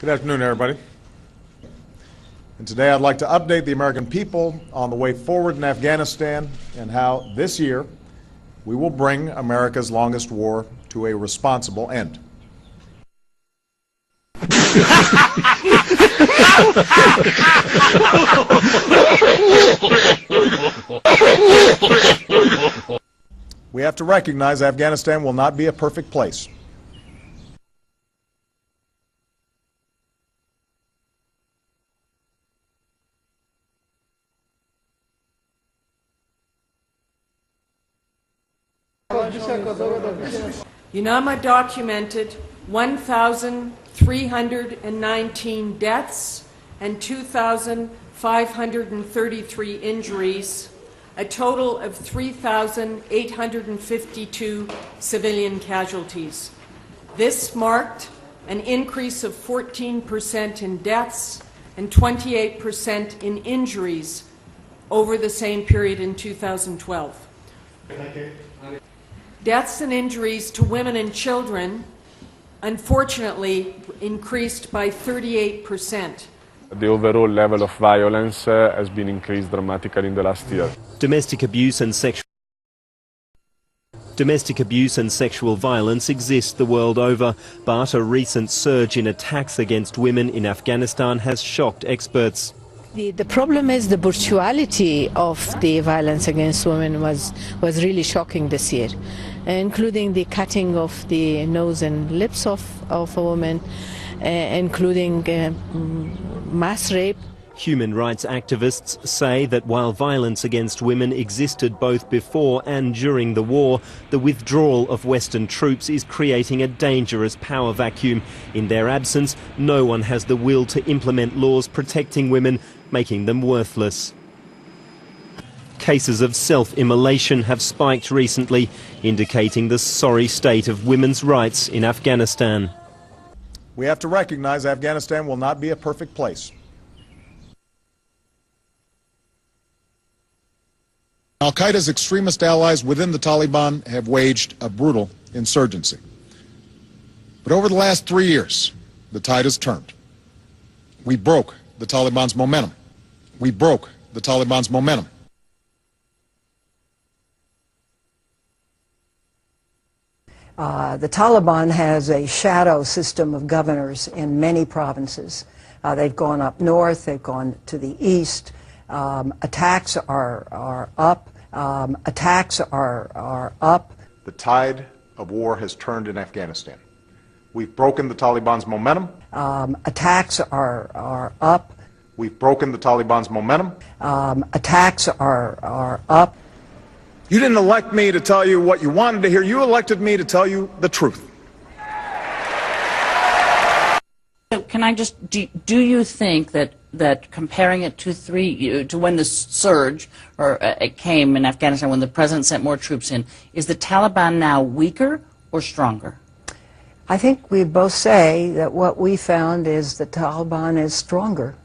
Good afternoon, everybody. And today I'd like to update the American people on the way forward in Afghanistan and how this year we will bring America's longest war to a responsible end. We have to recognize Afghanistan will not be a perfect place. UNAMA documented 1,319 deaths and 2,533 injuries, a total of 3,852 civilian casualties. This marked an increase of 14% in deaths and 28% in injuries over the same period in 2012. Deaths and injuries to women and children, unfortunately, increased by 38%. The overall level of violence has been increased dramatically in the last year. Domestic abuse and sexual violence exist the world over, but a recent surge in attacks against women in Afghanistan has shocked experts. The problem is the brutality of the violence against women was really shocking this year, including the cutting of the nose and lips of a woman, including mass rape. Human rights activists say that while violence against women existed both before and during the war, the withdrawal of Western troops is creating a dangerous power vacuum. In their absence, no one has the will to implement laws protecting women, making them worthless. Cases of self-immolation have spiked recently, indicating the sorry state of women's rights in Afghanistan. We have to recognize Afghanistan will not be a perfect place. Al-Qaeda's extremist allies within the Taliban have waged a brutal insurgency. But over the last 3 years, the tide has turned. We broke the Taliban's momentum. We broke the Taliban's momentum. The Taliban has a shadow system of governors in many provinces. They've gone up north, they've gone to the east. Attacks are up. Attacks are up. The tide of war has turned in Afghanistan. We've broken the Taliban's momentum. Attacks are up. We've broken the Taliban's momentum. Attacks are up. You didn't elect me to tell you what you wanted to hear. You elected me to tell you the truth. So can I just, do you think that comparing it to when the surge it came in Afghanistan, when the president sent more troops in, is the Taliban now weaker or stronger? I think we both say that what we found is the Taliban is stronger.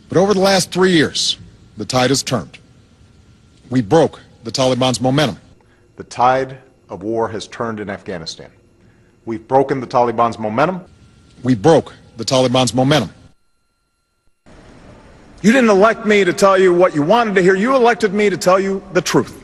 But over the last 3 years, the tide has turned. We broke the Taliban's momentum. The tide of war has turned in Afghanistan. We've broken the Taliban's momentum. We broke the Taliban's momentum. You didn't elect me to tell you what you wanted to hear. You elected me to tell you the truth.